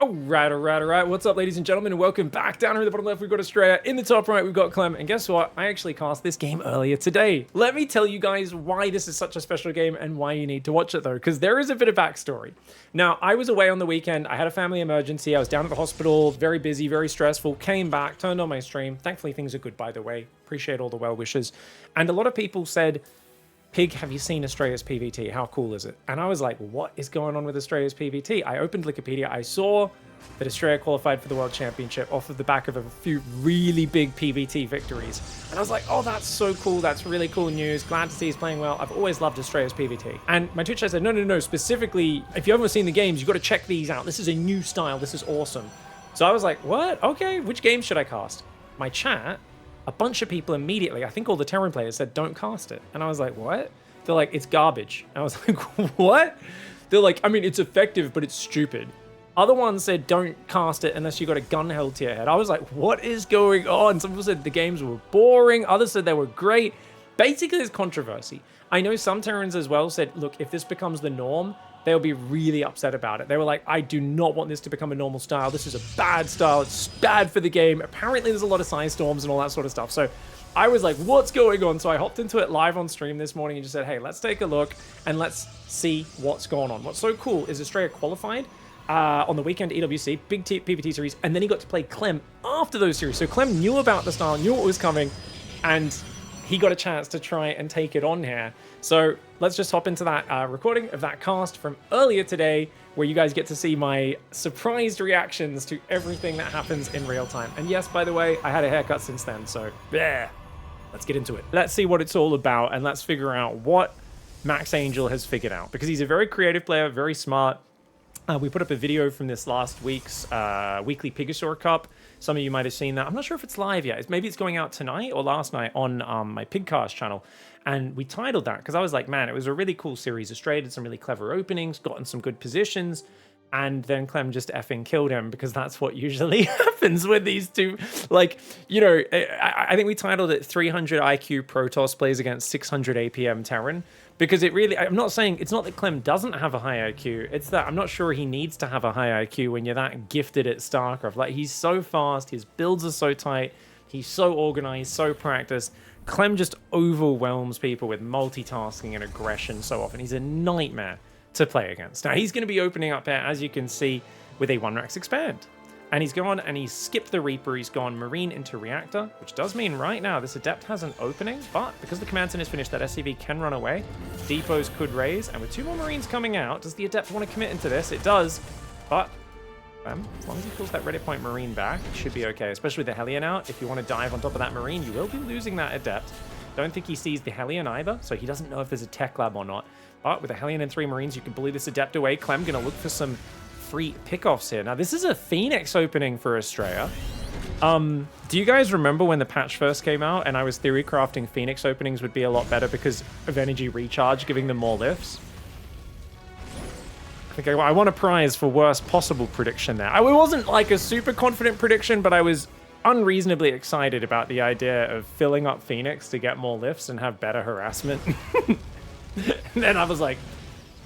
Alright. What's up, ladies and gentlemen, and welcome back. Down here in the bottom left, we've got Astrea. In the top right, we've got CLEM. And guess what? I actually cast this game earlier today. Let me tell you guys why this is such a special game and why you need to watch it, though, because there is a bit of backstory. Now, I was away on the weekend. I had a family emergency. I was down at the hospital, very busy, very stressful. Came back, turned on my stream. Thankfully, things are good, by the way. Appreciate all the well wishes. And a lot of people said, Pig, have you seen Astrea's PVT? How cool is it? And I was like, what is going on with Astrea's PVT? I opened Wikipedia. I saw that Astrea qualified for the World Championship off of the back of a few really big PVT victories. And I was like, oh, that's so cool. That's really cool news. Glad to see he's playing well. I've always loved Astrea's PVT. And my Twitch said, no. Specifically, if you haven't seen the games, you've got to check these out. This is a new style. This is awesome. So I was like, what? Okay, which game should I cast? My chat, a bunch of people immediately, I think all the Terran players said, don't cast it. And I was like, what? They're like, it's garbage. I was like, what? They're like, I mean, it's effective, but it's stupid. Other ones said, don't cast it unless you got a gun held to your head. I was like, what is going on? Some people said the games were boring. Others said they were great. Basically, there's controversy. I know some Terrans as well said, look, if this becomes the norm, they'll be really upset about it. They were like, I do not want this to become a normal style. This is a bad style. It's bad for the game. Apparently, there's a lot of side storms and all that sort of stuff. So I was like, what's going on? So I hopped into it live on stream this morning and just said, hey, let's take a look and let's see what's going on. What's so cool is Astrea qualified on the weekend EWC, big PVT series, and then he got to play CLEM after those series. So CLEM knew about the style, knew what was coming, and he got a chance to try and take it on here. So let's just hop into that recording of that cast from earlier today, where you guys get to see my surprised reactions to everything that happens in real time. And yes, by the way, I had a haircut since then, so yeah, let's get into it. Let's see what it's all about, and let's figure out what Max Angel has figured out, because he's a very creative player, very smart. We put up a video from this last week's weekly Pigstarcraft Cup. Some of you might have seen that. I'm not sure if it's live yet. Maybe it's going out tonight or last night on my Pigcast channel. And we titled that because I was like, man, it was a really cool series. Astrea did some really clever openings, gotten some good positions, and then CLEM just effing killed him, because that's what usually happens with these two. Like, you know, I think we titled it 300 IQ Protoss plays against 600 APM Terran. Because it really, I'm not saying, it's not that CLEM doesn't have a high IQ. It's that I'm not sure he needs to have a high IQ when you're that gifted at StarCraft. Like, he's so fast, his builds are so tight, he's so organized, so practiced. CLEM just overwhelms people with multitasking and aggression so often. He's a nightmare to play against. Now, he's going to be opening up here, as you can see, with a 1-Rax expand. And he's gone and he's skipped the Reaper. He's gone Marine into Reactor, which does mean right now this Adept has an opening, but because the command center is finished, that SCV can run away. Depots could raise, and with 2 more Marines coming out, does the Adept want to commit into this? It does, but as long as he pulls that Reddit Point Marine back, it should be okay, especially with the Hellion out. If you want to dive on top of that Marine, you will be losing that Adept. Don't think he sees the Hellion either, so he doesn't know if there's a tech lab or not. But with a Hellion and 3 Marines, you can bully this Adept away. CLEM going to look for some free pickoffs here. Now, this is a Phoenix opening for Astrea. Do you guys remember when the patch first came out and I was theory crafting Phoenix openings would be a lot better because of energy recharge, giving them more lifts? I think I won a prize for worst possible prediction there. It wasn't like a super confident prediction, but I was unreasonably excited about the idea of filling up Phoenix to get more lifts and have better harassment. And then I was like,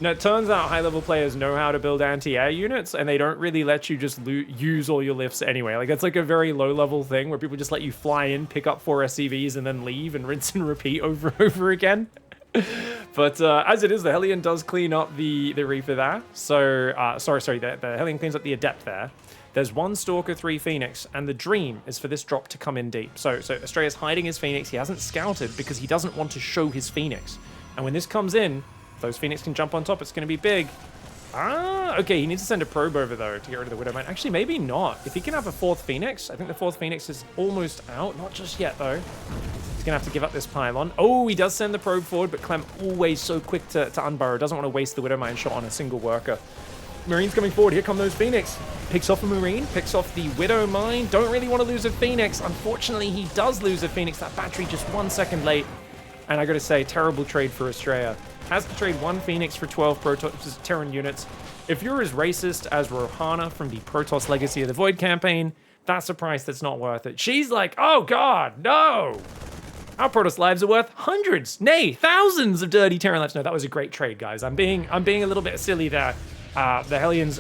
no, it turns out high-level players know how to build anti-air units, and they don't really let you just use all your lifts anyway. Like, that's like a very low-level thing where people just let you fly in, pick up 4 SCVs, and then leave and rinse and repeat over and over again. But as it is, the Hellion does clean up the Reaper there. So, the Hellion cleans up the Adept there. There's 1 Stalker, 3 Phoenix, and the dream is for this drop to come in deep. So Astrea's hiding his Phoenix. He hasn't scouted because he doesn't want to show his Phoenix. And when this comes in, those Phoenix can jump on top. It's going to be big. Okay, he needs to send a probe over, though, to get rid of the Widowmine. Actually, maybe not. If he can have a 4th Phoenix, I think the 4th Phoenix is almost out. Not just yet, though. He's going to have to give up this pylon. Oh, he does send the probe forward, but CLEM always so quick to unburrow. Doesn't want to waste the Widowmine shot on a single worker. Marine's coming forward. Here come those Phoenix. Picks off a Marine, picks off the Widowmine. Don't really want to lose a Phoenix. Unfortunately, he does lose a Phoenix. That battery just 1 second late. And I got to say, terrible trade for Astrea. Has to trade 1 Phoenix for 12 Protoss Terran units. If you're as racist as Rohana from the Protoss Legacy of the Void campaign, that's a price that's not worth it. She's like, oh god, no! Our Protoss lives are worth hundreds, nay, thousands of dirty Terran lives. No, that was a great trade, guys. I'm being a little bit silly there. The Hellions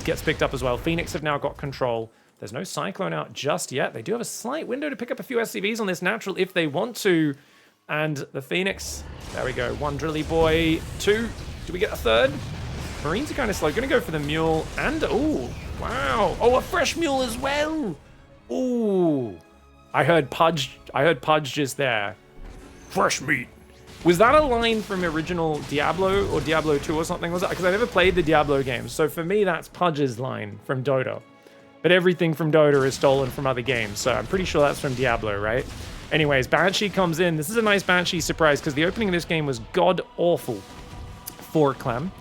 gets picked up as well. Phoenix have now got control. There's no Cyclone out just yet. They do have a slight window to pick up a few SCVs on this natural if they want to. And the Phoenix, there we go. 1 Drilly Boy, 2. Do we get a 3rd? Marines are kind of slow. Going to go for the Mule and, oh, wow. Oh, a fresh Mule as well. Ooh. I heard Pudge just there. Fresh meat. Was that a line from original Diablo or Diablo 2 or something? Was it? Because I never played the Diablo games. So for me, that's Pudge's line from Dota. But everything from Dota is stolen from other games. So I'm pretty sure that's from Diablo, right? Anyways, Banshee comes in. This is a nice Banshee surprise because the opening of this game was god-awful for CLEM.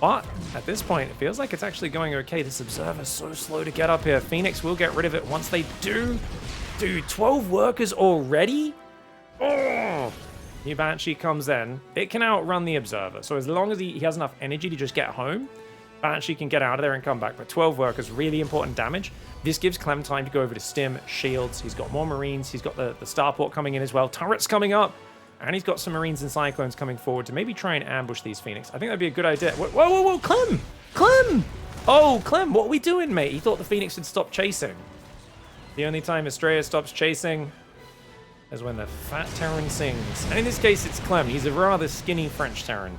But at this point, it feels like it's actually going okay. This Observer's so slow to get up here. Phoenix will get rid of it once they do. Dude, 12 workers already? Oh! New Banshee comes in. It can outrun the Observer. So as long as he has enough energy to just get home, Banshee can get out of there and come back. But 12 workers, really important damage. This gives CLEM time to go over to Stim, Shields. He's got more Marines. He's got the Starport coming in as well. Turrets coming up. And he's got some Marines and Cyclones coming forward to maybe try and ambush these Phoenix. I think that'd be a good idea. Whoa, whoa, whoa, CLEM! CLEM! Oh, CLEM, what are we doing, mate? He thought the Phoenix had stopped chasing. The only time Astrea stops chasing is when the fat Terran sings. And in this case, it's CLEM. He's a rather skinny French Terran.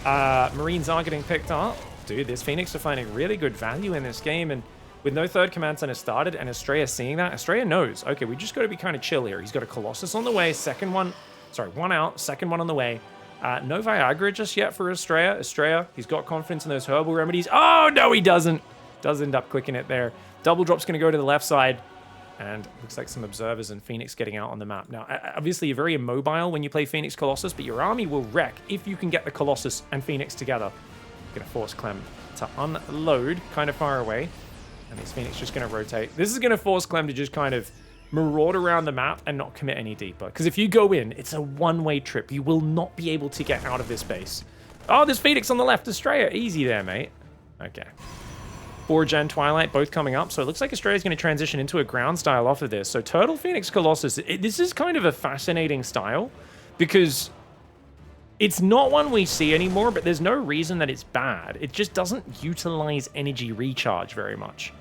Marines are getting picked up. Dude, this Phoenix are finding really good value in this game. And with no 3rd command center started and Astrea seeing that, Astrea knows, okay, we just got to be kind of chill here. He's got a Colossus on the way. One out, 2nd one on the way. No Viagra just yet for Astrea. Astrea, he's got confidence in those herbal remedies. Oh, no, he doesn't. Does end up clicking it there. Double drop's going to go to the left side. And looks like some Observers and Phoenix getting out on the map. Now, obviously, you're very immobile when you play Phoenix Colossus, but your army will wreck if you can get the Colossus and Phoenix together. Going to force CLEM to unload kind of far away. And this Phoenix just going to rotate. This is going to force CLEM to just kind of maraud around the map and not commit any deeper. Because if you go in, it's a one-way trip. You will not be able to get out of this base. Oh, there's Phoenix on the left. Astrea, easy there, mate. Okay. 4-gen Twilight both coming up. So it looks like Astrea is going to transition into a ground style off of this. So Turtle, Phoenix, Colossus. This is kind of a fascinating style because it's not one we see anymore, but there's no reason that it's bad. It just doesn't utilize energy recharge very much,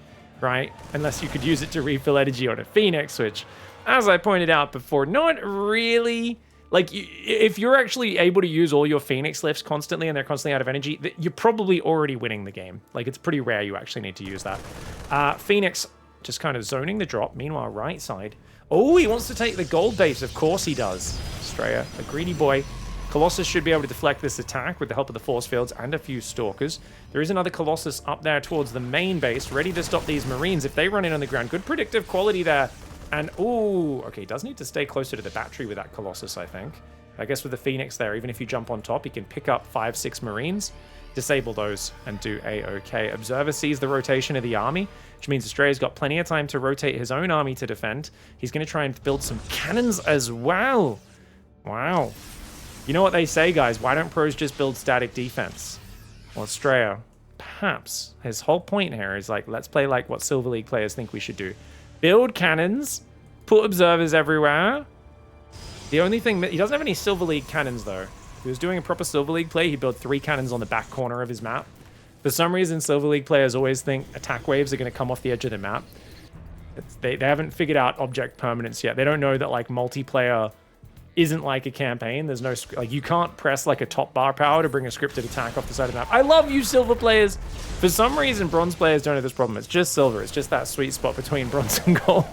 right? Unless you could use it to refill energy on a Phoenix, which, as I pointed out before, not really. Like, if you're actually able to use all your Phoenix lifts constantly and they're constantly out of energy, you're probably already winning the game. Like, it's pretty rare you actually need to use that. Phoenix just kind of zoning the drop. Meanwhile, right side. Oh, he wants to take the gold base. Of course he does. Astrea, a greedy boy. Colossus should be able to deflect this attack with the help of the force fields and a few Stalkers. There is another Colossus up there towards the main base, ready to stop these Marines if they run in on the ground. Good predictive quality there. And, ooh, okay, he does need to stay closer to the battery with that Colossus, I think. I guess with the Phoenix there, even if you jump on top, he can pick up 5-6 Marines, disable those, and do A-okay. Observer sees the rotation of the army, which means Astrea's got plenty of time to rotate his own army to defend. He's going to try and build some cannons as well. Wow. You know what they say, guys? Why don't pros just build static defense? Well, Astrea, perhaps his whole point here is like, let's play like what Silver League players think we should do. Build cannons, put observers everywhere. The only thing that he doesn't have any Silver League cannons though. If he was doing a proper Silver League play, he'd build 3 cannons on the back corner of his map. For some reason, Silver League players always think attack waves are going to come off the edge of the map. They haven't figured out object permanence yet. They don't know that like multiplayer isn't like a campaign. There's no, like, you can't press like a top bar power to bring a scripted attack off the side of the map. I love you, silver players. For some reason, bronze players don't have this problem. It's just silver. It's just that sweet spot between bronze and gold.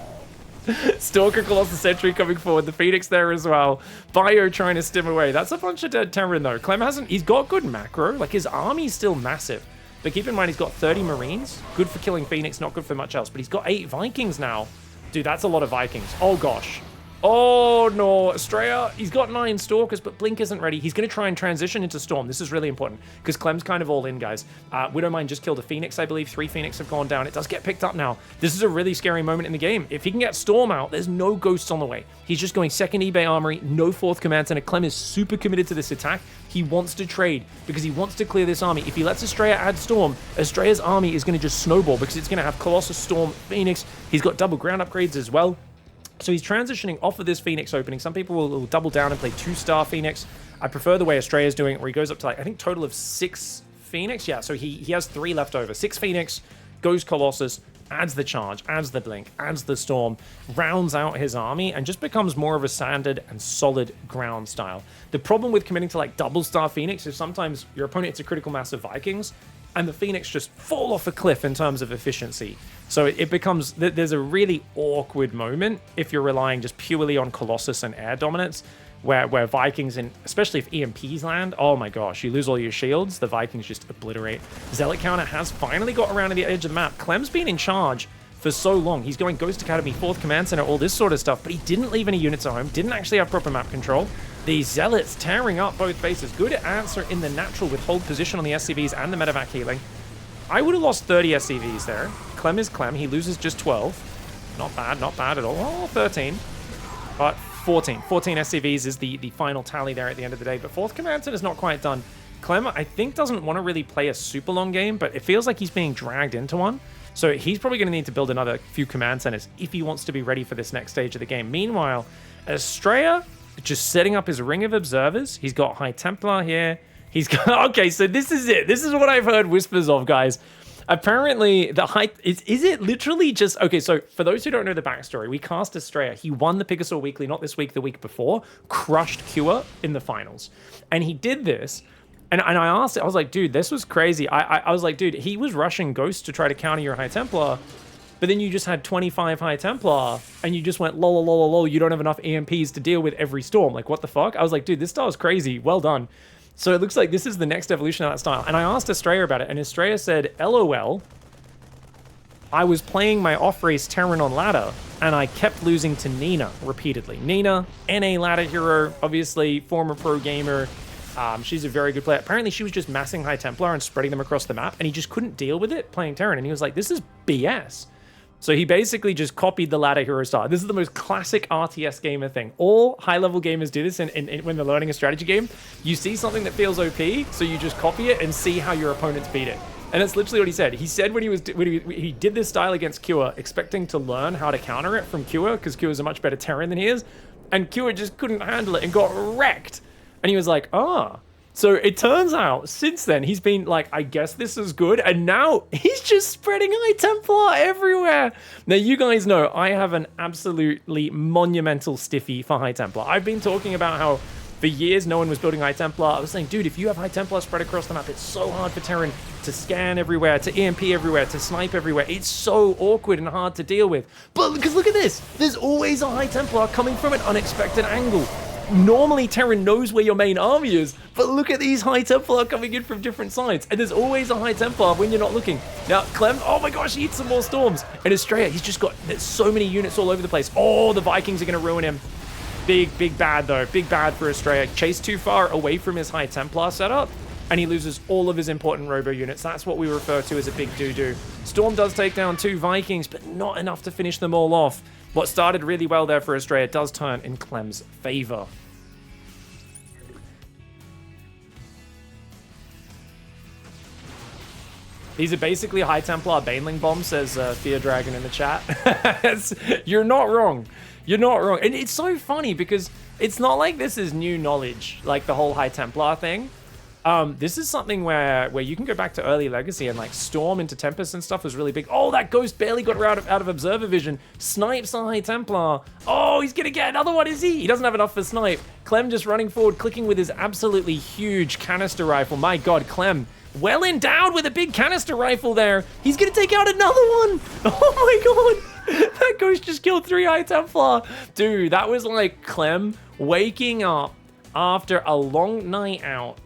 Stalker, Colossus Sentry coming forward. The Phoenix there as well. Bio trying to stim away. That's a bunch of dead Terran though. CLEM hasn't, he's got good macro. Like, his army's still massive. But keep in mind, he's got 30 Marines. Good for killing Phoenix, not good for much else. But he's got 8 Vikings now. Dude, that's a lot of Vikings. Oh gosh. Oh no, Astrea, he's got 9 Stalkers, but Blink isn't ready. He's going to try and transition into Storm. This is really important, because CLEM's kind of all in, guys. Widowmine just killed a Phoenix, I believe. 3 Phoenix have gone down. It does get picked up now. This is a really scary moment in the game. If he can get Storm out, there's no Ghosts on the way. He's just going second eBay Armory, no 4th command center. CLEM is super committed to this attack. He wants to trade, because he wants to clear this army. If he lets Astrea add Storm, Astrea's army is going to just snowball, because it's going to have Colossus, Storm, Phoenix. He's got double ground upgrades as well. So he's transitioning off of this Phoenix opening. Some people will double down and play 2-star Phoenix. I prefer the way Astrea is doing it, where he goes up to, like, I think total of 6 Phoenix. Yeah, so he has 3 left over. 6 Phoenix, goes Colossus, adds the charge, adds the blink, adds the storm, rounds out his army, and just becomes more of a standard and solid ground style. The problem with committing to like double star Phoenix is sometimes your opponent hits a critical mass of Vikings, and the Phoenix just fall off a cliff in terms of efficiency. So it becomes, there's a really awkward moment if you're relying just purely on Colossus and air dominance, where Vikings, and especially if EMPs land, oh my gosh, you lose all your shields, the Vikings just obliterate. Zealot counter has finally got around to the edge of the map. Clem's been in charge for so long. He's going Ghost Academy, 4th Command Center, all this sort of stuff, but he didn't leave any units at home, didn't actually have proper map control. The Zealots tearing up both bases. Good answer in the natural with hold position on the SCVs and the medevac healing. I would have lost 30 SCVs there. Clem is Clem. He loses just 12. Not bad at all. Oh, 13. But 14 SCVs is the final tally there at the end of the day. But 4th Command Center is not quite done. Clem, I think, doesn't want to really play a super long game, but it feels like he's being dragged into one. So he's probably going to need to build another few command centers if he wants to be ready for this next stage of the game. Meanwhile, Astrea just setting up his ring of observers. He's got High Templar here. He's got... Okay, so this is it. This is what I've heard whispers of, guys. Apparently, the High... Is it literally just... Okay, so for those who don't know the backstory, we cast Astrea. He won the Pigstarcraft Weekly, not this week, the week before. Crushed Cure in the finals. And he did this... And I asked it, I was like, dude, this was crazy. I was like, dude, he was rushing Ghost to try to counter your High Templar, but then you just had 25 High Templar, and you just went, lol, lol, lol, lol, you don't have enough EMPs to deal with every storm. Like, what the fuck? I was like, dude, this style is crazy. Well done. So it looks like this is the next evolution of that style. And I asked Astrea about it, and Astrea said, LOL, I was playing my off-race Terran on ladder, and I kept losing to Nina repeatedly. Nina, NA ladder hero, obviously former pro gamer. She's a very good player. Apparently, she was just massing High Templar and spreading them across the map, and he just couldn't deal with it playing Terran. And he was like, this is BS. So he basically just copied the ladder hero style. This is the most classic RTS gamer thing. All high-level gamers do this when they're learning a strategy game. You see something that feels OP, so you just copy it and see how your opponents beat it. And that's literally what he said. He said when he did this style against Cure, expecting to learn how to counter it from Cure, because Cure is a much better Terran than he is, and Cure just couldn't handle it and got wrecked. And he was like, ah. So it turns out, since then, he's been like, I guess this is good. And now he's just spreading High Templar everywhere. Now, you guys know I have an absolutely monumental stiffy for High Templar. I've been talking about how for years no one was building High Templar. I was saying, dude, if you have High Templar spread across the map, it's so hard for Terran to scan everywhere, to EMP everywhere, to snipe everywhere. It's so awkward and hard to deal with. But because look at this. There's always a High Templar coming from an unexpected angle. Normally, Terran knows where your main army is, but look at these High Templar coming in from different sides, and there's always a High Templar when you're not looking. Now, Clem, oh my gosh, he eats some more storms. And Astrea, he's just got so many units all over the place. Oh, the Vikings are going to ruin him. Big bad, though. Big bad for Astrea. Chased too far away from his High Templar setup, and he loses all of his important robo units. That's what we refer to as a big doo-doo. Storm does take down 2 Vikings, but not enough to finish them all off. What started really well there for Astrea does turn in Clem's favor. These are basically High Templar Baneling bombs, says Fear Dragon in the chat. You're not wrong. You're not wrong. And it's so funny because it's not like this is new knowledge, like the whole High Templar thing. This is something where you can go back to early Legacy and like Storm into Tempest and stuff was really big. Oh, that Ghost barely got out of Observer Vision. Snipes a High Templar. Oh, he's gonna get another one, is he? He doesn't have enough for Snipe. Clem just running forward, clicking with his absolutely huge canister rifle. My God, Clem, well endowed with a big canister rifle there. He's gonna take out another one. Oh my God. That Ghost just killed 3 High Templar. Dude, that was like Clem waking up after a long night out.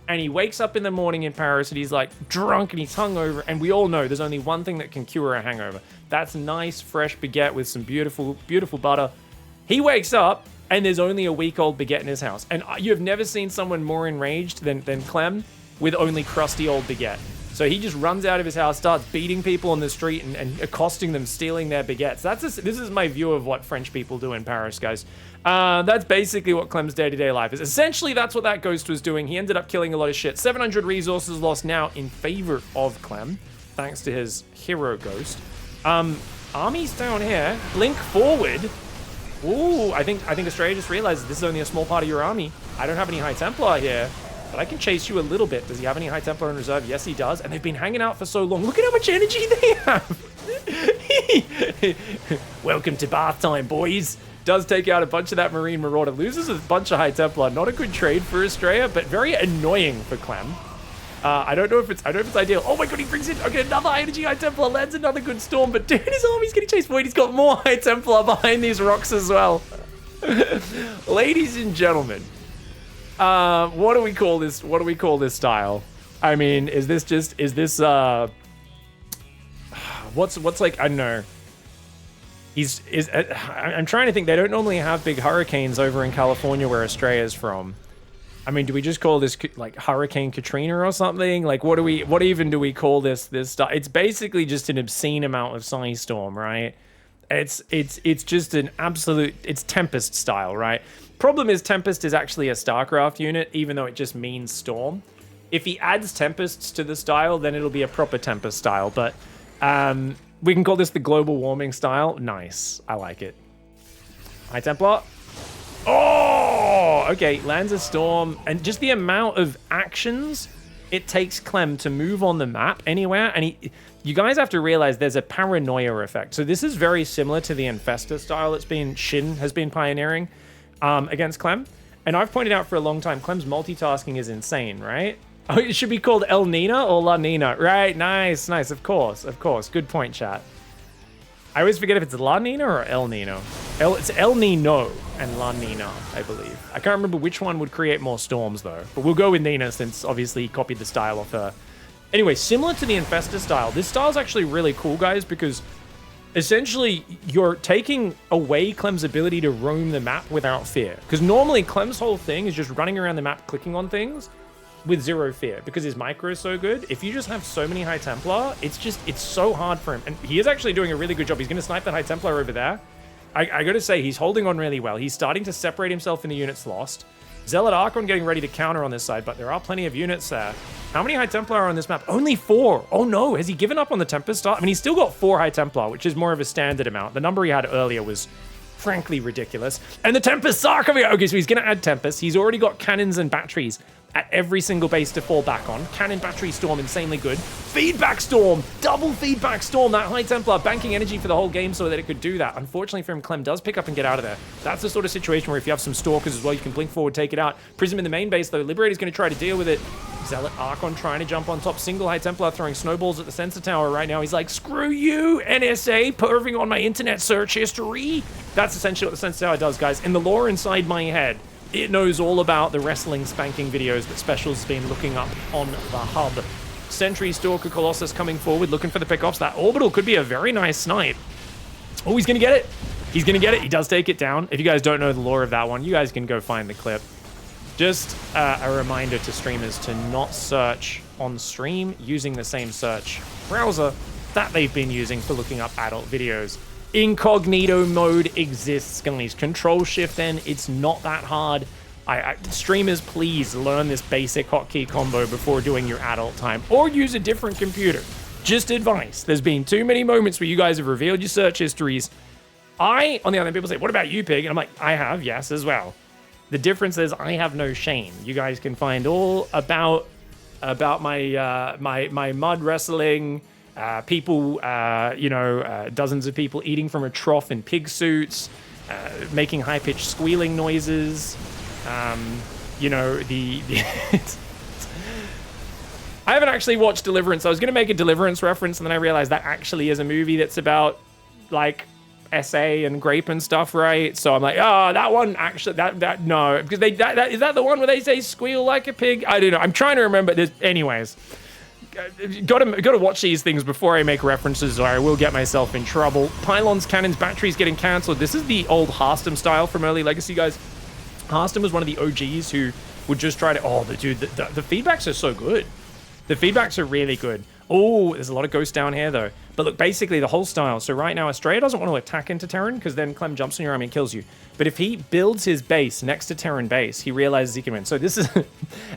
And he wakes up in the morning in Paris and he's like drunk and he's hungover. And we all know there's only one thing that can cure a hangover. That's nice, fresh baguette with some beautiful, beautiful butter. He wakes up and there's only a week-old baguette in his house. And you've never seen someone more enraged than Clem with only crusty old baguette. So he just runs out of his house, starts beating people on the street and accosting them, stealing their baguettes. This is my view of what French people do in Paris, guys. That's basically what Clem's day-to-day life is. Essentially, that's what that Ghost was doing. He ended up killing a lot of shit. 700 resources lost now in favor of Clem, thanks to his hero Ghost. Armies down here. Blink forward. Ooh, I think Astrea just realized this is only a small part of your army. I don't have any High Templar here. but I can chase you a little bit. Does he have any High Templar in reserve? Yes, he does. And they've been hanging out for so long. Look at how much energy they have. Welcome to bath time, boys. Does take out a bunch of that Marine Marauder. Loses a bunch of High Templar. Not a good trade for Astrea, but very annoying for CLEM. I don't know if it's ideal. Oh my god, he brings in another high energy High Templar, lands another good storm, but dude, his army's getting chased forward. He's got more High Templar behind these rocks as well. Ladies and gentlemen, what do we call this? What do we call this style? I mean, is this what's like, I don't know. I'm trying to think. They don't normally have big hurricanes over in California where Astrea is from. I mean, do we just call this like Hurricane Katrina or something? Like, what even do we call this style? It's basically just an obscene amount of Psy Storm, right? It's just an absolute, it's Tempest style, right? Problem is Tempest is actually a StarCraft unit, even though it just means Storm. If he adds Tempests to the style, then it'll be a proper Tempest style, but we can call this the global warming style. Nice, I like it. High Templar. Oh, okay, lands a storm, and just the amount of actions it takes CLEM to move on the map anywhere, and you guys have to realize there's a paranoia effect. So this is very similar to the Infestor style that's Shin has been pioneering against CLEM, and I've pointed out for a long time, CLEM's multitasking is insane, right? Oh, it should be called El Nina or La Nina, right? Nice, of course, good point, chat. I always forget if it's La Nina or El Nino. It's El Nino and La Nina, I believe. I can't remember which one would create more storms, though. But we'll go with Nina, since obviously he copied the style off her. Anyway, similar to the Infestor style, this style is actually really cool, guys, because essentially you're taking away CLEM's ability to roam the map without fear. Because normally CLEM's whole thing is just running around the map, clicking on things with zero fear, because his micro is so good. If you just have so many High Templar, it's so hard for him. And he is actually doing a really good job. He's going to snipe that High Templar over there. I got to say, he's holding on really well. He's starting to separate himself in the units lost. Zealot Archon getting ready to counter on this side, but there are plenty of units there. How many High Templar are on this map? Only 4. Oh no, has he given up on the Tempest start? I mean, he's still got 4 High Templar, which is more of a standard amount. The number he had earlier was frankly ridiculous. And the Tempests are coming out. Okay, so he's going to add Tempests. He's already got cannons and batteries at every single base to fall back on. Cannon Battery Storm, insanely good. Feedback Storm, double Feedback Storm. That High Templar banking energy for the whole game so that it could do that. Unfortunately for him, CLEM does pick up and get out of there. That's the sort of situation where if you have some Stalkers as well, you can blink forward, take it out. Prism in the main base, though. Liberator's going to try to deal with it. Zealot Archon trying to jump on top. Single High Templar throwing snowballs at the sensor tower right now. He's like, screw you, NSA, perving on my internet search history. That's essentially what the sensor tower does, guys. In the lore inside my head, it knows all about the wrestling spanking videos that Special's been looking up on the hub. Sentry, Stalker, Colossus coming forward, looking for the pickoffs. That Orbital could be a very nice snipe. Oh, he's going to get it. He's going to get it. He does take it down. If you guys don't know the lore of that one, you guys can go find the clip. Just a reminder to streamers to not search on stream using the same search browser that they've been using for looking up adult videos. Incognito mode exists, guys. Control-Shift-N, it's not that hard. Streamers, please learn this basic hotkey combo before doing your adult time, or use a different computer. Just advice. There's been too many moments where you guys have revealed your search histories. On the other hand, people say, what about you, Pig? And I'm like, I have, yes, as well. The difference is I have no shame. You guys can find all about my my mud wrestling, people, dozens of people eating from a trough in pig suits, making high-pitched squealing noises. I haven't actually watched Deliverance. I was going to make a Deliverance reference, and then I realized that actually is a movie that's about, like, SA and grape and stuff, right? So I'm like, that one actually, no, because is that the one where they say squeal like a pig? I don't know. I'm trying to remember this. Anyways, got to watch these things before I make references, or I will get myself in trouble. Pylons, cannons, batteries getting cancelled. This is the old Harstem style from early Legacy, guys. Harstem was one of the OGs who would just try to. Oh, the feedbacks are so good. The feedbacks are really good. Oh, there's a lot of ghosts down here, though. But look, basically, the whole style. So right now, Astrea doesn't want to attack into Terran, because then CLEM jumps on your army and kills you. But if he builds his base next to Terran base, he realizes he can win. So this is...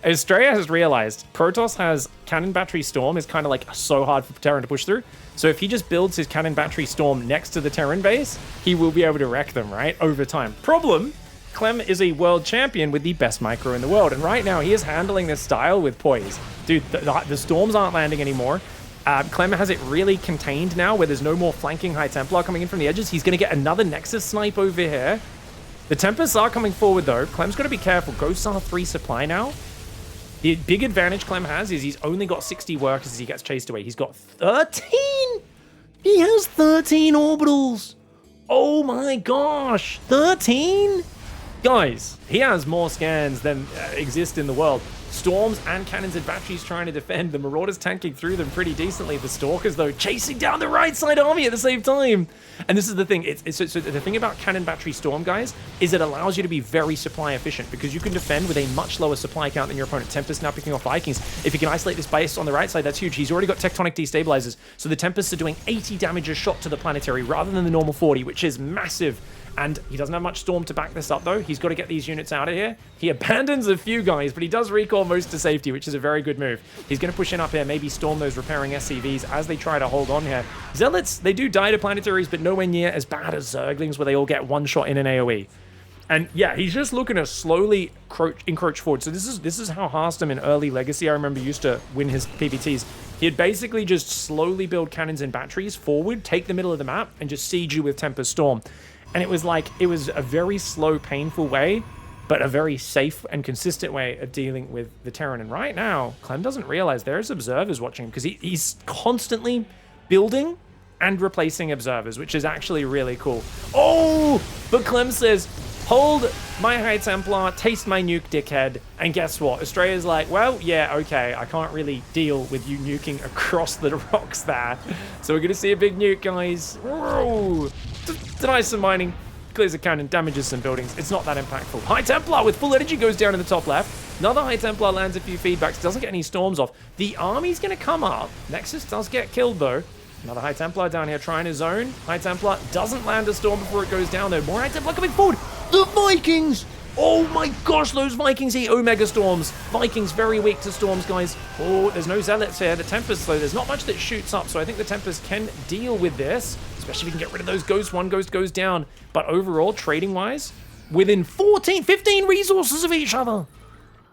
Astrea has realized Protoss has Cannon Battery Storm is kind of like so hard for Terran to push through. So if he just builds his Cannon Battery Storm next to the Terran base, he will be able to wreck them, right? Over time. Problem... CLEM is a world champion with the best micro in the world. And right now, he is handling this style with poise. Dude, the storms aren't landing anymore. CLEM has it really contained now, where there's no more flanking High Templar coming in from the edges. He's going to get another Nexus snipe over here. The Tempests are coming forward, though. CLEM's got to be careful. Ghosts are 3 supply now. The big advantage CLEM has is he's only got 60 workers as he gets chased away. He's got 13! He has 13 orbitals! Oh my gosh! 13? Guys, he has more scans than exist in the world. Storms and cannons and batteries trying to defend. The Marauders tanking through them pretty decently. The Stalkers, though, chasing down the right side army at the same time. And this is the thing. So the thing about cannon battery storm, guys, is it allows you to be very supply efficient because you can defend with a much lower supply count than your opponent. Tempest now picking off Vikings. If you can isolate this base on the right side, that's huge. He's already got tectonic destabilizers. So the Tempests are doing 80 damage a shot to the planetary rather than the normal 40, which is massive. And he doesn't have much storm to back this up, though. He's got to get these units out of here. He abandons a few guys, but he does recall most to safety, which is a very good move. He's going to push in up here, maybe storm those repairing SCVs as they try to hold on here. Zealots, they do die to planetaries, but nowhere near as bad as Zerglings, where they all get one shot in an AoE. And yeah, he's just looking to slowly encroach forward. So this is how Harstam in early Legacy, I remember, used to win his PvTs. He'd basically just slowly build cannons and batteries forward, take the middle of the map, and just siege you with Tempest Storm. And it was a very slow, painful way, but a very safe and consistent way of dealing with the Terran. And right now, CLEM doesn't realize there's observers watching him because he's constantly building and replacing observers, which is actually really cool. Oh, but CLEM says, hold my High Templar, taste my nuke, dickhead. And guess what? Astrea's like, well, yeah, okay, I can't really deal with you nuking across the rocks there. So we're going to see a big nuke, guys. Whoa. Denies some mining, clears a cannon, damages some buildings. It's not that impactful. High Templar with full energy goes down in the top left. Another High Templar lands a few feedbacks, doesn't get any storms off. The army's going to come up. Nexus does get killed, though. Another High Templar down here trying to zone. High Templar doesn't land a storm before it goes down, though. More High Templar coming forward. The Vikings! Oh my gosh, those Vikings eat Omega Storms. Vikings very weak to storms, guys. Oh, there's no Zealots here. The Tempest, though, there's not much that shoots up, so I think the Tempest can deal with this, especially if you can get rid of those ghosts. One ghost goes down. But overall, trading-wise, within 15 resources of each other.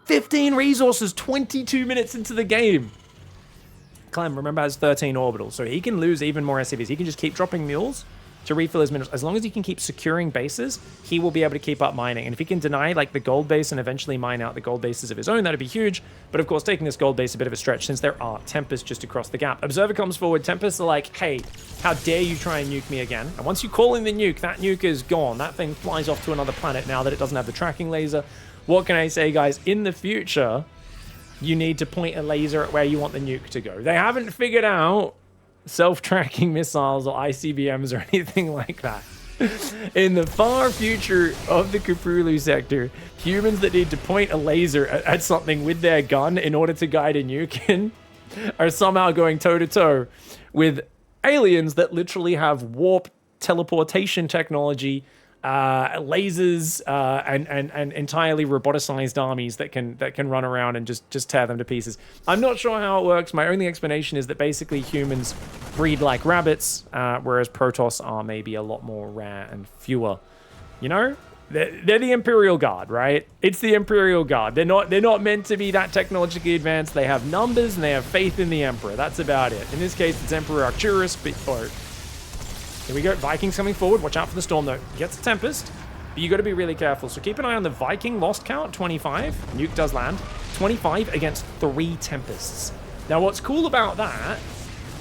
15 resources, 22 minutes into the game. CLEM, remember, has 13 orbitals, so he can lose even more SCVs. He can just keep dropping mules to refill his minerals. As long as he can keep securing bases, he will be able to keep up mining. And if he can deny like the gold base and eventually mine out the gold bases of his own, that'd be huge. But of course, taking this gold base is a bit of a stretch since there are Tempests just across the gap. Observer comes forward. Tempests are like, hey, how dare you try and nuke me again? And once you call in the nuke, that nuke is gone. That thing flies off to another planet now that it doesn't have the tracking laser. What can I say, guys? In the future, you need to point a laser at where you want the nuke to go. They haven't figured out self-tracking missiles or ICBMs or anything like that. In the far future of the Kupuru sector, humans that need to point a laser at something with their gun in order to guide a nuke in are somehow going toe-to-toe with aliens that literally have warp teleportation technology, lasers, and entirely roboticized armies that can run around and just tear them to pieces. I'm not sure how it works. My only explanation is that basically humans breed like rabbits, whereas Protoss are maybe a lot more rare and fewer. You know, they're the Imperial Guard, right? It's the Imperial Guard. They're not meant to be that technologically advanced. They have numbers and they have faith in the Emperor. That's about it. In this case, it's Emperor Arcturus, or here we go. Vikings coming forward. Watch out for the storm, though. He gets the Tempest, but you got to be really careful. So keep an eye on the Viking lost count, 25. Nuke does land. 25 against 3 Tempests. Now, what's cool about that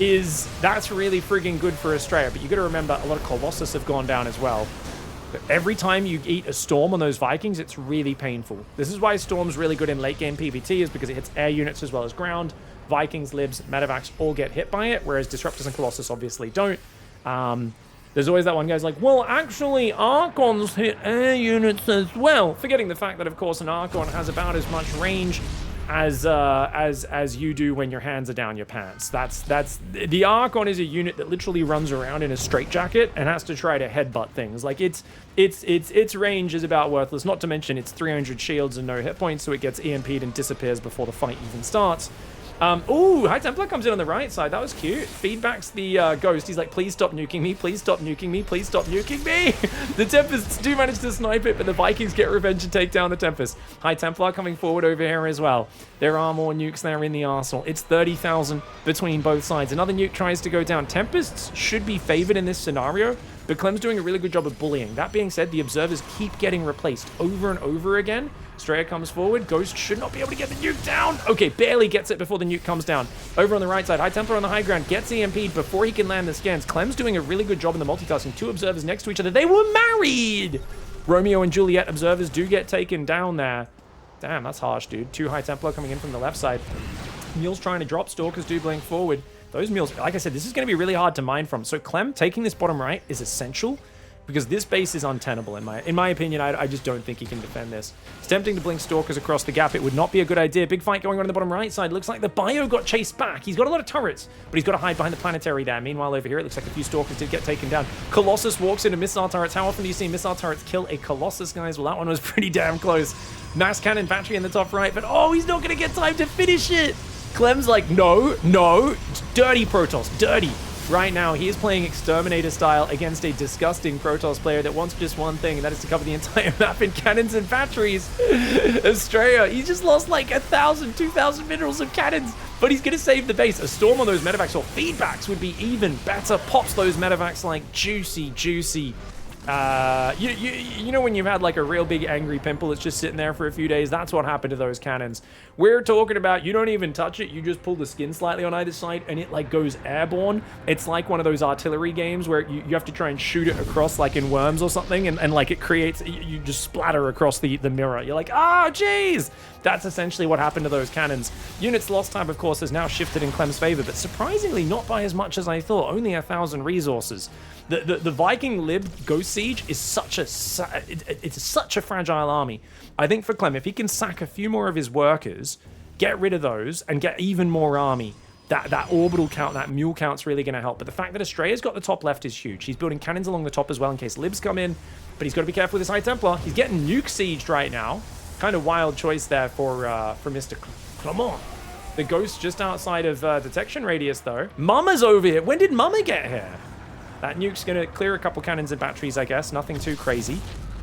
is that's really frigging good for Astrea, but you got to remember a lot of Colossus have gone down as well. But every time you eat a storm on those Vikings, it's really painful. This is why Storm's really good in late game PvT, is because it hits air units as well as ground. Vikings, Libs, Medevacs all get hit by it, whereas Disruptors and Colossus obviously don't. There's always that one guy's like, well, actually, Archons hit air units as well. Forgetting the fact that, of course, an Archon has about as much range as you do when your hands are down your pants. That's the Archon is a unit that literally runs around in a straitjacket and has to try to headbutt things. Like its range is about worthless. Not to mention it's 300 shields and no hit points, so it gets EMP'd and disappears before the fight even starts. Ooh, High Templar comes in on the right side. That was cute. Feedbacks the Ghost. He's like, please stop nuking me. Please stop nuking me. Please stop nuking me. The Tempests do manage to snipe it, but the Vikings get revenge and take down the Tempest. High Templar coming forward over here as well. There are more nukes there in the arsenal. It's 30,000 between both sides. Another nuke tries to go down. Tempests should be favored in this scenario, but Clem's doing a really good job of bullying. That being said, the observers keep getting replaced over and over again. Astrea comes forward. Ghost should not be able to get the nuke down. Okay, barely gets it before the nuke comes down. Over on the right side, High Templar on the high ground gets EMP'd before he can land the scans. Clem's doing a really good job in the multitasking. Two observers next to each other. They were married! Romeo and Juliet observers do get taken down there. Damn, that's harsh, dude. Two High Templar coming in from the left side. Mule's trying to drop. Stalkers do blink forward. Those mules, like I said, this is going to be really hard to mine from. So Clem taking this bottom right is essential, because this base is untenable in my opinion. I just don't think he can defend this. It's tempting to blink Stalkers across the gap. It would not be a good idea. Big fight going on in the bottom right side. Looks like the Bio got chased back. He's got a lot of turrets, but he's got to hide behind the planetary there. Meanwhile, over here, it looks like a few Stalkers did get taken down. Colossus walks into missile turrets. How often do you see missile turrets kill a Colossus, guys? Well, that one was pretty damn close. Mass cannon battery in the top right, but oh, he's not going to get time to finish it. Clem's like, no, no, dirty Protoss, dirty. Right now, he is playing Exterminator style against a disgusting Protoss player that wants just one thing, and that is to cover the entire map in cannons and batteries. Astrea, he just lost like 1,000, 2,000 minerals of cannons, but he's going to save the base. A storm on those medevacs or feedbacks would be even better. Pops those medevacs like juicy, juicy. You know when you've had like a real big angry pimple that's just sitting there for a few days? That's what happened to those cannons. We're talking about, you don't even touch it, you just pull the skin slightly on either side and it like goes airborne. It's like one of those artillery games where you have to try and shoot it across like in Worms or something, and like it creates, you just splatter across the mirror. You're like, ah, jeez! That's essentially what happened to those cannons. Units lost time, of course, has now shifted in Clem's favor, but surprisingly not by as much as I thought. Only 1,000 resources. The Viking Lib Ghost Siege is such a fragile army. I think for Clem, if he can sack a few more of his workers, get rid of those, and get even more army, that orbital count, that mule count's really going to help. But the fact that Astrea's got the top left is huge. He's building cannons along the top as well in case Libs come in, but he's got to be careful with his High Templar. He's getting nuke sieged right now. Kind of wild choice there for Mr. Clement. The Ghost just outside of detection radius, though. Mama's over here. When did Mama get here? That nuke's going to clear a couple cannons and batteries, I guess. Nothing too crazy.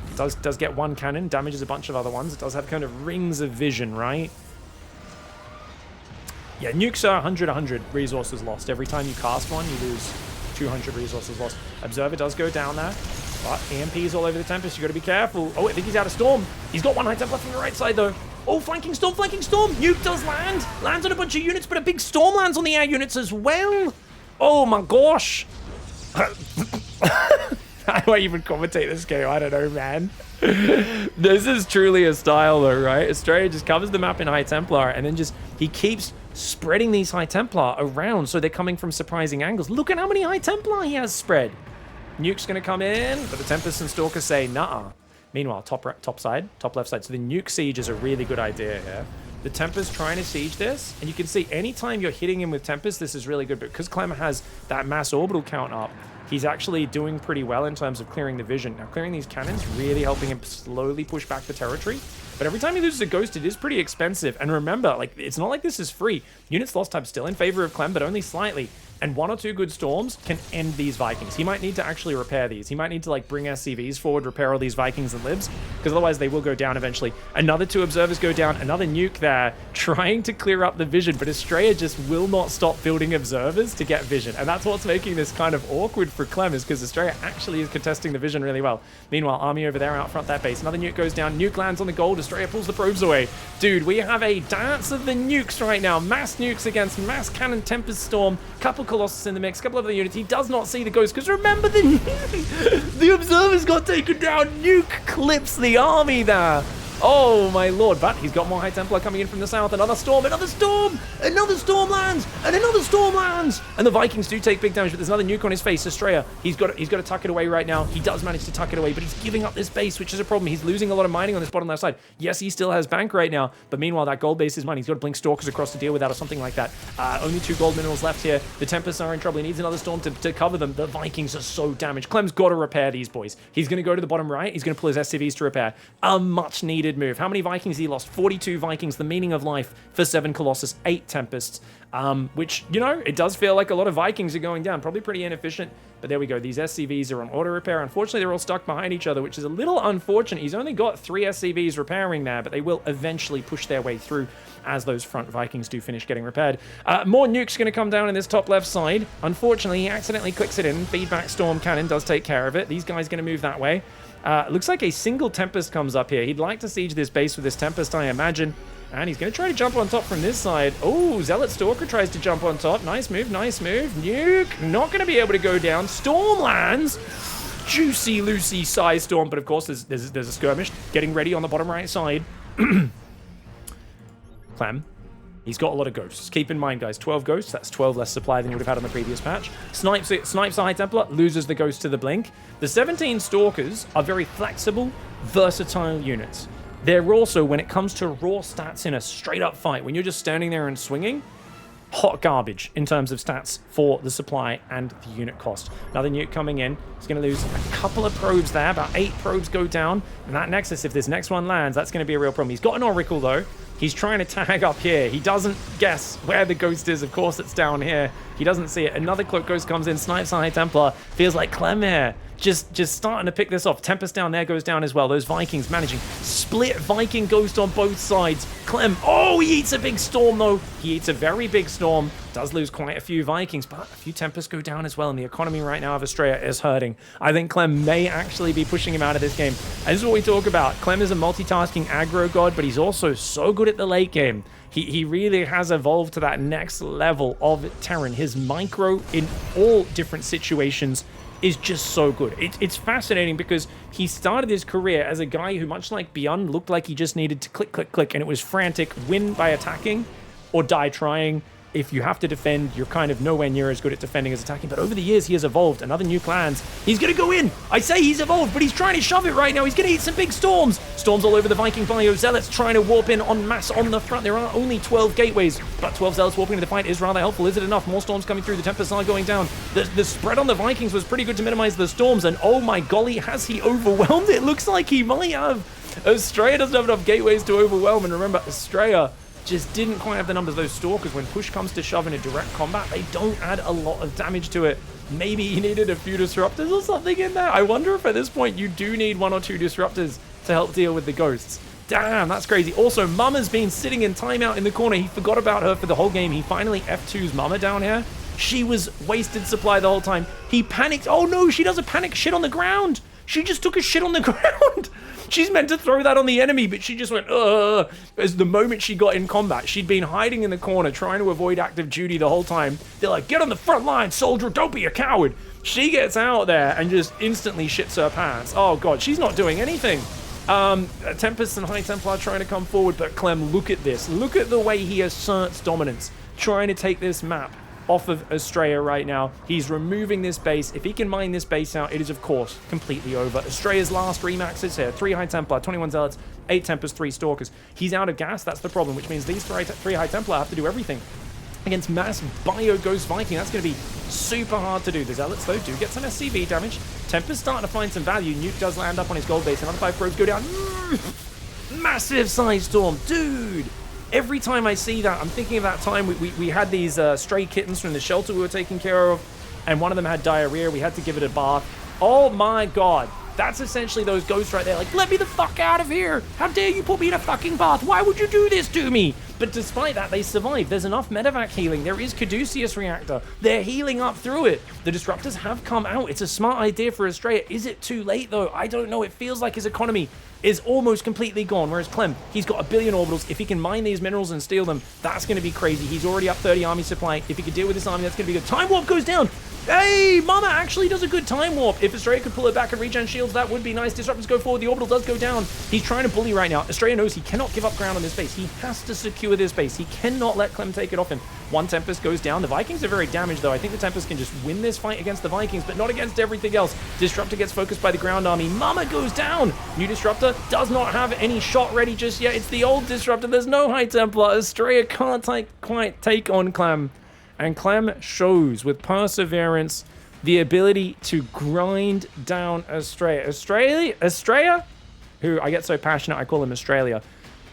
It does get one cannon, damages a bunch of other ones. It does have kind of rings of vision, right? Yeah, nukes are 100 resources lost. Every time you cast one, you lose 200 resources lost. Observer does go down there, but EMP's all over the Tempest. You got to be careful. Oh, I think he's out of Storm. He's got one High Templar from the right side, though. Oh, flanking Storm, flanking Storm. Nuke does land. Lands on a bunch of units, but a big Storm lands on the air units as well. Oh, my gosh. How do I even commentate this game? I don't know, man. This is truly a style, though, right? Astrea just covers the map in High Templar, and then he keeps spreading these High Templar around, so they're coming from surprising angles. Look at how many High Templar he has spread. Nuke's going to come in, but the Tempest and Stalker say, nah. Meanwhile, top left side. So the nuke siege is a really good idea here. The Tempest trying to siege this, and you can see anytime you're hitting him with Tempest, this is really good, but because Clem has that mass orbital count up, he's actually doing pretty well in terms of clearing the vision. Now, clearing these cannons, really helping him slowly push back the territory. But every time he loses a Ghost, it is pretty expensive. And remember, like, it's not like this is free. Units lost time still in favor of Clem, but only slightly. And one or two good storms can end these Vikings. He might need to actually repair these. He might need to, like, bring SCVs forward, repair all these Vikings and Libs, because otherwise they will go down eventually. Another two observers go down. Another nuke there, trying to clear up the vision, but Astrea just will not stop building observers to get vision. And that's what's making this kind of awkward for Clem, is because Astrea actually is contesting the vision really well. Meanwhile, army over there out front that base. Another nuke goes down. Nuke lands on the gold. Astrea pulls the probes away. Dude, we have a dance of the nukes right now. Mass nukes against mass cannon Tempest Storm. Couple Colossus in the mix. Couple of other units. He does not see the Ghost, because remember, the observers got taken down. Nuke clips the army there. Oh my lord, but he's got more High Templar coming in from the south. Another storm, another storm lands, and another storm lands. And the Vikings do take big damage, but there's another nuke on his face. Astrea, he's got to tuck it away right now. He does manage to tuck it away, but he's giving up this base, which is a problem. He's losing a lot of mining on this bottom left side. Yes, he still has bank right now, but meanwhile, that gold base is mine. He's got to blink Stalkers across to deal with that or something like that. Only 2 gold minerals left here. The Tempests are in trouble. He needs another storm to cover them. The Vikings are so damaged. Clem's got to repair these boys. He's going to go to the bottom right. He's going to pull his SCVs to repair. A much needed did move. How many Vikings he lost? 42 Vikings, the meaning of life for 7 Colossus, 8 Tempests. Which, you know, it does feel like a lot of Vikings are going down. Probably pretty inefficient, but there we go. These SCVs are on auto repair. Unfortunately, they're all stuck behind each other, which is a little unfortunate. He's only got 3 SCVs repairing there, but they will eventually push their way through as those front Vikings do finish getting repaired. More nukes going to come down in this top left side. Unfortunately, he accidentally clicks it in. Feedback Storm Cannon does take care of it. These guys going to move that way. Looks like a single Tempest comes up here. He'd like to siege this base with this Tempest, I imagine. And he's going to try to jump on top from this side. Oh, Zealot Stalker tries to jump on top. Nice move, nice move. Nuke, not going to be able to go down. Storm lands. Juicy, Lucy, size Storm. But of course, there's a skirmish getting ready on the bottom right side. Clem. He's got a lot of ghosts. Keep in mind, guys, 12 ghosts. That's 12 less supply than you would have had on the previous patch. Snipes a High Templar, loses the ghost to the blink. The 17 Stalkers are very flexible, versatile units. They're also, when it comes to raw stats in a straight-up fight, when you're just standing there and swinging, hot garbage in terms of stats for the supply and the unit cost. Another nuke coming in. He's going to lose a couple of probes there. About 8 probes go down. And that Nexus, if this next one lands, that's going to be a real problem. He's got an Oracle, though. He's trying to tag up here. He doesn't guess where the ghost is. Of course, it's down here. He doesn't see it. Another Cloak Ghost comes in, snipes High Templar. Feels like Clem here. Just starting to pick this off. Tempest down there goes down as well. Those Vikings managing. Split Viking Ghost on both sides. Clem, oh, he eats a big storm, though. He eats a very big storm. Does lose quite a few Vikings, but a few Tempests go down as well, and the economy right now of Astrea is hurting. I think Clem may actually be pushing him out of this game. And this is what we talk about. Clem is a multitasking aggro god, but he's also so good at the late game. He really has evolved to that next level of Terran. His micro in all different situations is just so good. It's fascinating because he started his career as a guy who, much like Beyond, looked like he just needed to click, click, click, and it was frantic, win by attacking or die trying. If you have to defend, you're kind of nowhere near as good at defending as attacking. But over the years, he has evolved. Another new clans. He's going to go in. I say he's evolved, but he's trying to shove it right now. He's going to eat some big storms. Storms all over the Viking bio. Zealots trying to warp in en masse on the front. There are only 12 gateways, but 12 Zealots warping into the fight is rather helpful. Is it enough? More storms coming through. The Tempests are going down. The spread on the Vikings was pretty good to minimize the storms. And oh my golly, has he overwhelmed? It looks like he might have. Astrea doesn't have enough gateways to overwhelm. And remember, Astrea just didn't quite have the numbers. Those Stalkers, when push comes to shove in a direct combat, they don't add a lot of damage to it. Maybe he needed a few disruptors or something in there. I wonder if at this point you do need 1 or 2 disruptors to help deal with the ghosts. Damn, that's crazy. Also, Mama's been sitting in timeout in the corner. He forgot about her for the whole game. He finally F2's Mama down here. She was wasted supply the whole time. He panicked. Oh no, she does a panic shit on the ground. She just took a shit on the ground. She's meant to throw that on the enemy, but she just went, as the moment she got in combat. She'd been hiding in the corner, trying to avoid active duty the whole time. They're like, get on the front line, soldier, don't be a coward. She gets out there and just instantly shits her pants. Oh god, she's not doing anything. Tempest and High Templar trying to come forward, but Clem, look at this. Look at the way he asserts dominance, trying to take this map off of Astrea right now. He's removing this base. If he can mine this base out, it is, of course, completely over. Astrea's last remaxes here. 3 High Templar, 21 Zealots, 8 Tempests, 3 Stalkers. He's out of gas. That's the problem, which means these 3 High Templar have to do everything. Against mass Bio Ghost Viking, that's going to be super hard to do. The Zealots, though, do get some SCV damage. Tempest starting to find some value. Nuke does land up on his gold base. Another 5 probes go down. Massive size storm. Dude! Every time I see that, I'm thinking of that time we had these stray kittens from the shelter we were taking care of, and one of them had diarrhea. We had to give it a bath. Oh my god. That's essentially those ghosts right there. Like, let me the fuck out of here. How dare you put me in a fucking bath? Why would you do this to me? But despite that, they survive. There's enough medevac healing. There is Caduceus reactor. They're healing up through it. The disruptors have come out. It's a smart idea for Astrea. Is it too late, though? I don't know. It feels like his economy is almost completely gone, whereas Clem, he's got 1 billion orbitals. If he can mine these minerals and steal them, that's going to be crazy. He's already up 30 army supply. If he could deal with this army, that's going to be good. Time Warp goes down. Hey, Mama actually does a good Time Warp. If Astrea could pull it back and regen shields, that would be nice. Disruptors go forward. The orbital does go down. He's trying to bully right now. Astrea knows he cannot give up ground on this base. He has to secure this base. He cannot let Clem take it off him. 1 Tempest goes down. The Vikings are very damaged, though. I think the Tempest can just win this fight against the Vikings, but not against everything else. Disruptor gets focused by the ground army. Mama goes down. New Disruptor does not have any shot ready just yet. It's the old Disruptor. There's no High Templar. Astrea can't quite take on Clem. And Clem shows with perseverance the ability to grind down Astrea. Astrea, who I get so passionate I call him Australia,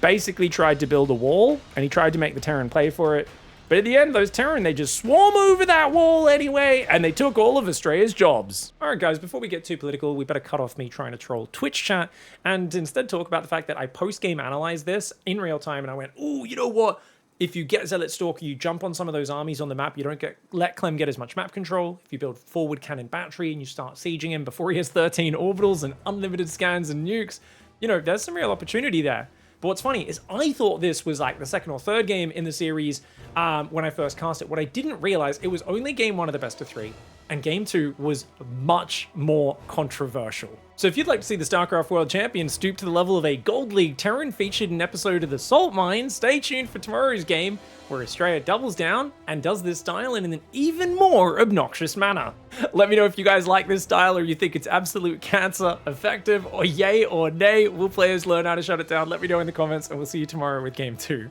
basically tried to build a wall, and he tried to make the Terran pay for it. But at the end, those Terran, they just swarm over that wall anyway, and they took all of Astrea's jobs. All right, guys, before we get too political, we better cut off me trying to troll Twitch chat and instead talk about the fact that I post-game analyzed this in real time, and I went, oh, you know what? If you get Zealot Stalker, you jump on some of those armies on the map, you don't let Clem get as much map control. If you build forward cannon battery and you start sieging him before he has 13 orbitals and unlimited scans and nukes, you know, there's some real opportunity there. But what's funny is I thought this was like the second or third game in the series when I first cast it. What I didn't realize, it was only game 1 of the best of 3, and game 2 was much more controversial. So if you'd like to see the StarCraft World Champion stoop to the level of a Gold League Terran featured in an episode of the Salt Mine, stay tuned for tomorrow's game, where Astrea doubles down and does this style in an even more obnoxious manner. Let me know if you guys like this style or you think it's absolute cancer, effective, or yay or nay. We'll players learn how to shut it down. Let me know in the comments, and we'll see you tomorrow with game 2.